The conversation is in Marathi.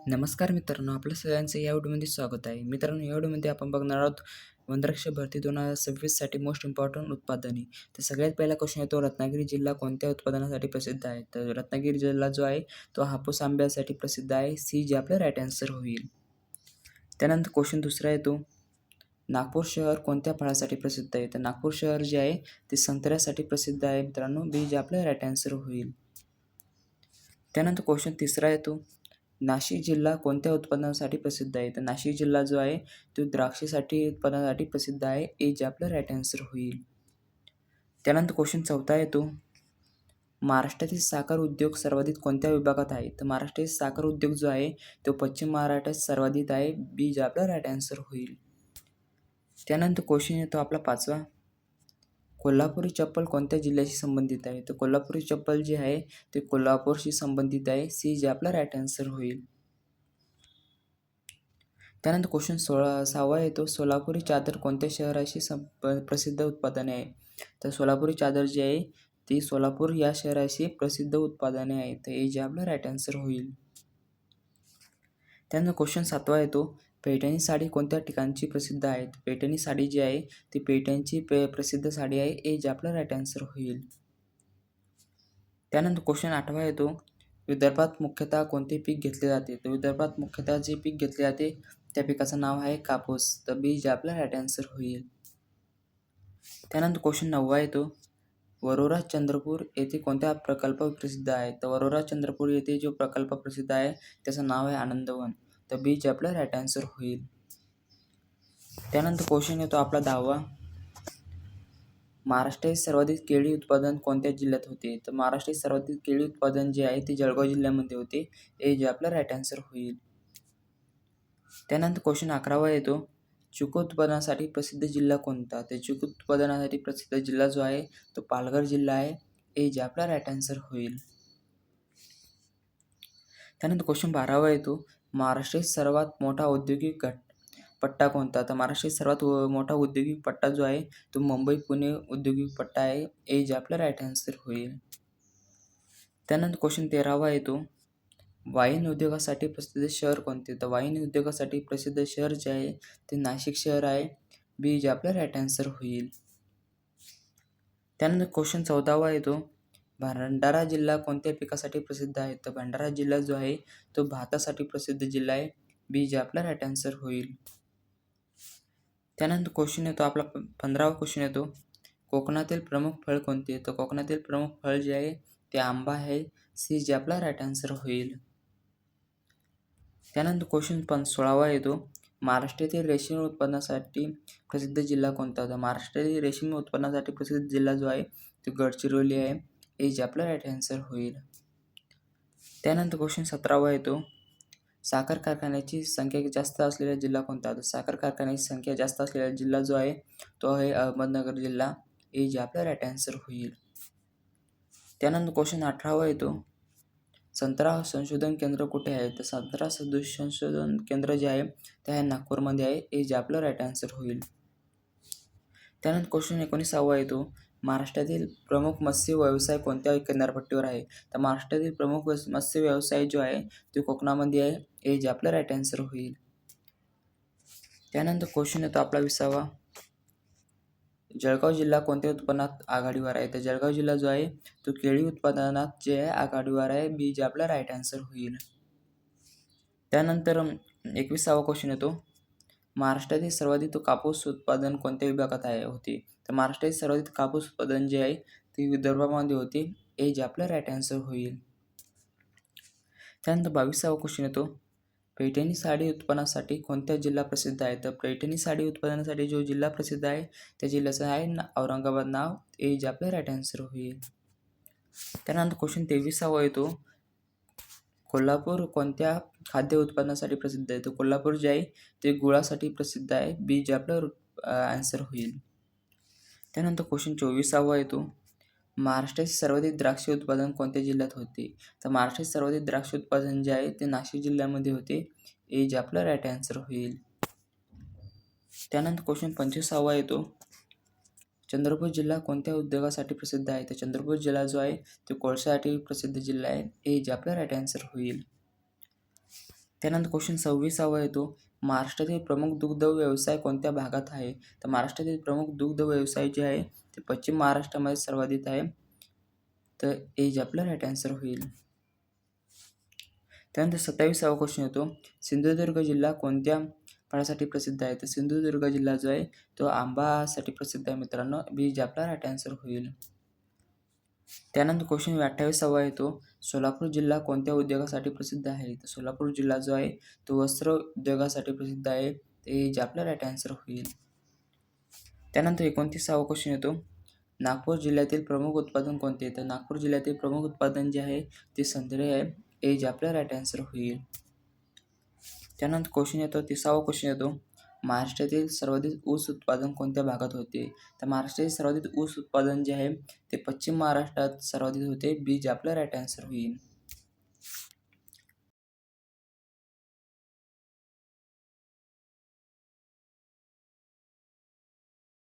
नमस्कार मित्रांनो, आपल्या सगळ्यांचं या व्हिडिओमध्ये स्वागत आहे. मित्रांनो, या व्हिडिओमध्ये आपण बघणार आहोत वनरक्षक भरती 2026 साठी मोस्ट इम्पॉर्टंट उत्पादने. तर सगळ्यात पहिला क्वेश्चन येतो, रत्नागिरी जिल्हा कोणत्या उत्पादनासाठी प्रसिद्ध आहे? तर रत्नागिरी जिल्हा जो आहे तो हापूस आंब्यासाठी प्रसिद्ध आहे. सी जे आपलं राईट आन्सर होईल. त्यानंतर क्वेश्चन दुसरा येतो, नागपूर शहर कोणत्या फळासाठी प्रसिद्ध आहे? तर नागपूर शहर जे आहे ते संत्र्यासाठी प्रसिद्ध आहे मित्रांनो. बी जे आपलं राईट आन्सर होईल. त्यानंतर क्वेश्चन तिसरा येतो, नाशिक जिल्हा कोणत्या उत्पादनासाठी प्रसिद्ध आहे? तर नाशिक जिल्हा जो आहे तो द्राक्षेसाठी उत्पादनासाठी प्रसिद्ध आहे. ए जे आपलं राईट आन्सर होईल. त्यानंतर क्वेश्चन चौथा येतो, महाराष्ट्रातील साखर उद्योग सर्वाधिक कोणत्या विभागात आहे? तर महाराष्ट्रातील साखर उद्योग जो आहे तो पश्चिम महाराष्ट्रात सर्वाधिक आहे. बी जे आपलं राईट आन्सर होईल. त्यानंतर क्वेश्चन येतो आपला पाचवा, कोल्हापुरी चप्पल कोणत्या जिल्ह्याशी संबंधित आहे? तर कोल्हापुरी चप्पल जे आहे ते कोल्हापूरशी संबंधित आहे. सी जे आपला राईट आन्सर होईल. त्यानंतर क्वेश्चन सहावा येतो, सोलापुरी चादर कोणत्या शहराशी प्रसिद्ध उत्पादने आहे? तर सोलापुरी चादर जी आहे ती सोलापूर या शहराशी प्रसिद्ध उत्पादने आहे. तर हे जे आपलं राईट आन्सर होईल. त्यानंतर क्वेश्चन सातवा येतो, पैठणी साडी कोणत्या ठिकाणची प्रसिद्ध आहे? पैठणी साडी जी आहे ती पैठणची प्रसिद्ध साडी आहे. हे जे आपलं राईट आन्सर होईल. त्यानंतर क्वेश्चन आठवा येतो, विदर्भात मुख्यतः कोणते पीक घेतले जाते? तर विदर्भात मुख्यतः जे पीक घेतले जाते त्या पिकाचं नाव आहे कापूस. तर बी जे आपला राईट आन्सर होईल. त्यानंतर क्वेश्चन नववा येतो, वरोरा चंद्रपूर येथे कोणत्या प्रकल्प प्रसिद्ध आहे? तर वरोरा चंद्रपूर येथे जो प्रकल्प प्रसिद्ध आहे त्याचं नाव आहे आनंदवन. तर बी जे आपला राईट आन्सर होईल. त्यानंतर क्वेश्चन येतो आपला 10वा, महाराष्ट्रातील सर्वाधिक केळी उत्पादन कोणत्या जिल्ह्यात होते? तर महाराष्ट्रातील सर्वाधिक केळी उत्पादन जे आहे ते जळगाव जिल्ह्यामध्ये होते. हे जे आपलं राईट आन्सर होईल. त्यानंतर क्वेश्चन 11वा येतो, चिकू उत्पादनासाठी प्रसिद्ध जिल्हा कोणता? तर चिकू उत्पादनासाठी प्रसिद्ध जिल्हा जो आहे तो पालघर जिल्हा आहे. हे जे आपला राईट आन्सर होईल. त्यानंतर क्वेश्चन 12वा येतो, महाराष्ट्रातील सर्वात मोठा औद्योगिक पट्टा कोणता? तर महाराष्ट्रातील सर्वात मोठा औद्योगिक पट्टा जो आहे तो मुंबई पुणे औद्योगिक पट्टा आहे. हे जे आपला राईट आन्सर होईल. त्यानंतर क्वेश्चन 13वा येतो, वाईन उद्योगासाठी प्रसिद्ध शहर कोणते? तर वाईन उद्योगासाठी प्रसिद्ध शहर जे आहे ते नाशिक शहर आहे. बी जे आपला राईट आन्सर होईल. त्यानंतर क्वेश्चन 14वा येतो, भंडारा जिल्हा कोणत्या पिकासाठी प्रसिद्ध आहे? तर भंडारा जिल्हा जो आहे तो भातासाठी प्रसिद्ध जिल्हा आहे. बी जे आपला राईट आन्सर होईल. त्यानंतर क्वेश्चन येतो आपला 15वा क्वेश्चन येतो, कोकणातील प्रमुख फळ कोणते? तर कोकणातील प्रमुख फळ जे आहे ते आंबा आहे. सी जे आपला राईट आन्सर होईल. त्यानंतर क्वेश्चन 16वा येतो, महाराष्ट्रातील रेशीम उत्पादनासाठी प्रसिद्ध जिल्हा कोणता? तर महाराष्ट्रातील रेशीम उत्पादनासाठी प्रसिद्ध जिल्हा जो आहे तो गडचिरोली आहे. हे जे आपला राईट आन्सर होईल. त्यानंतर क्वेश्चन 17वा येतो, साखर कारखान्याची संख्या जास्त असलेला जिल्हा कोणता? तर साखर कारखान्याची संख्या जास्त असलेला जिल्हा जो आहे तो आहे अहमदनगर जिल्हा. हे जे आपला राईट आन्सर होईल. त्यानंतर क्वेश्चन 18वा येतो, संत्रा संशोधन केंद्र कुठे आहे? तर संत्रा संशोधन केंद्र जे आहे ते आहे नागपूरमध्ये आहे. हे जे आपलं राईट आन्सर होईल. त्यानंतर क्वेश्चन 19वा येतो, महाराष्ट्रातील प्रमुख मत्स्य व्यवसाय कोणत्या किनारपट्टीवर आहे? तर महाराष्ट्रातील प्रमुख मत्स्य व्यवसाय जो आहे तो कोकणामध्ये आहे. हे जे आपलं राईट आन्सर होईल. त्यानंतर क्वेश्चन येतो आपला 20वा, जळगाव जिल्हा कोणत्या उत्पन्नात आघाडीवर आहे? तर जळगाव जिल्हा जो आहे तो केळी उत्पादनात जे आहे आघाडीवर आहे. बी जे आपला राईट आन्सर होईल. त्यानंतर 21वा क्वेश्चन येतो, महाराष्ट्रातील सर्वाधिक कापूस उत्पादन कोणत्या विभागात होते? तर महाराष्ट्रातील सर्वाधिक कापूस उत्पादन जे आहे ते विदर्भामध्ये होते. हे जे आपलं राईट आन्सर होईल. त्यानंतर 22वा क्वेश्चन येतो, पैठणी साडी उत्पादनासाठी कोणत्या जिल्हा प्रसिद्ध आहे? तर पैठणी साडी उत्पादनासाठी जो जिल्हा प्रसिद्ध आहे त्या जिल्ह्याचं आहे औरंगाबाद नाव. हे जे आपलं राईट आन्सर होईल. त्यानंतर क्वेश्चन 23वा येतो, कोल्हापूर कोणत्या खाद्य उत्पादनासाठी प्रसिद्ध आहे? तर कोल्हापूर जे आहे ते गुळासाठी प्रसिद्ध आहे. बी जे आपलं आन्सर होईल. त्यानंतर क्वेश्चन 24वा येतो, महाराष्ट्रातील सर्वाधिक द्राक्ष उत्पादन कोणत्या जिल्ह्यात होते? तर महाराष्ट्रातील सर्वाधिक द्राक्ष उत्पादन जे आहे ते नाशिक जिल्ह्यामध्ये होते. हे जे आपलं राईट आन्सर होईल. त्यानंतर क्वेश्चन 25वा येतो, चंद्रपूर जिल्हा कोणत्या उद्योगासाठी प्रसिद्ध आहे? तर चंद्रपूर जिल्हा जो आहे तो कोळशासाठी प्रसिद्ध जिल्हा आहे. हे जे आपलं राईट आन्सर होईल. त्यानंतर क्वेश्चन 26वा येतो, महाराष्ट्रातील प्रमुख दुग्ध व्यवसाय कोणत्या भागात आहे? तर महाराष्ट्रातील प्रमुख दुग्ध व्यवसाय जे आहे ते पश्चिम महाराष्ट्रामध्ये सर्वाधिक आहे. तर एज आपला राईट आन्सर होईल. त्यानंतर 27वा क्वेश्चन येतो, सिंधुदुर्ग जिल्हा कोणत्या फळासाठी प्रसिद्ध आहे? तर सिंधुदुर्ग जिल्हा जो आहे तो आंबासाठी प्रसिद्ध आहे मित्रांनो. बी जे आपला राईट आन्सर होईल. त्यानंतर क्वेश्चन 28वा येतो, सोलापूर जिल्हा कोणत्या उद्योगासाठी प्रसिद्ध आहे? तर सोलापूर जिल्हा जो आहे तो वस्त्र उद्योगासाठी प्रसिद्ध आहे. ते जे आपला राईट आन्सर होईल. त्यानंतर 29वा क्वेश्चन येतो, नागपूर जिल्ह्यातील प्रमुख उत्पादन कोणते? तर नागपूर जिल्ह्यातील प्रमुख उत्पादन जे आहे ते संत्रे आहे. ए जे आपला राईट आन्सर होईल. त्यानंतर क्वेश्चन येतो, 30वा क्वेश्चन येतो, महाराष्ट्रातील सर्वाधिक ऊस उत्पादन कोणत्या भागात होते? तर महाराष्ट्रातील सर्वाधिक ऊस उत्पादन जे आहे ते पश्चिम महाराष्ट्रात सर्वाधिक होते. बी जे आपला राईट आन्सर होईल.